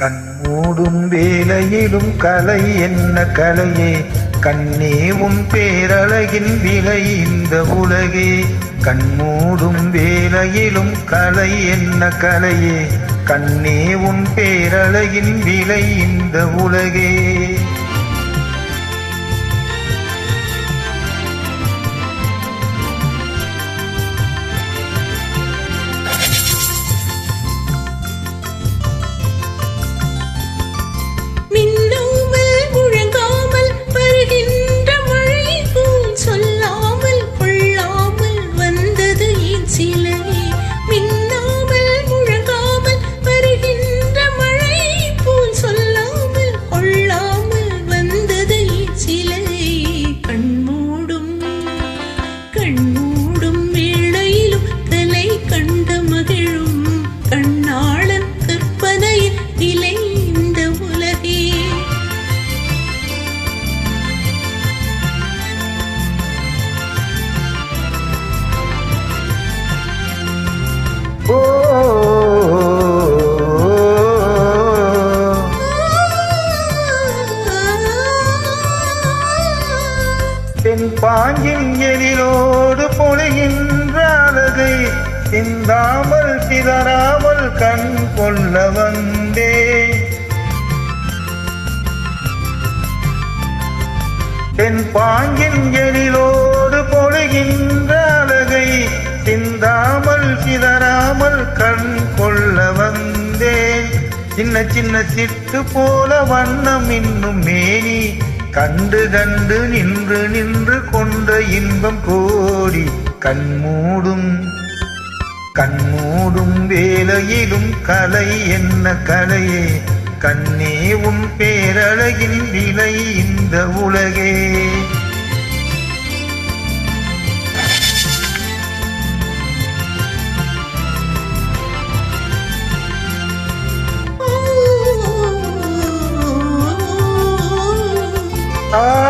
கண்மூடும் வேலையிலும் கலை என்ன கலையே, கண்ணே உன் பேரழகின் விலை இந்த உலகே. கண்மூடும் வேலையிலும் கலை என்ன கலையே, கண்ணே உன் பேரழகின் விலை இந்த உலகே. தென் பாங்கின் எழிலோடு பொழிகின்ற அழகை சிந்தாமல் சிதறாமல் கண் கொள்ள வந்தே. தென் பாங்கின் எழிலோடு பொழிகின்ற அழகை சிந்தாமல் சிதறாமல் கண் கொள்ள வந்தேன். சின்ன சின்ன சிட்டு போல வண்ணம் இன்னும் மேனி கண்டு கண்டு நின்று நின்று கொண்ட இன்பம் கோடி. கண்மூடும் வேலையிலும் கலை என்ன கலையே, கண்ணே உன் பேரழகின் விலை இந்த உலகே. Ah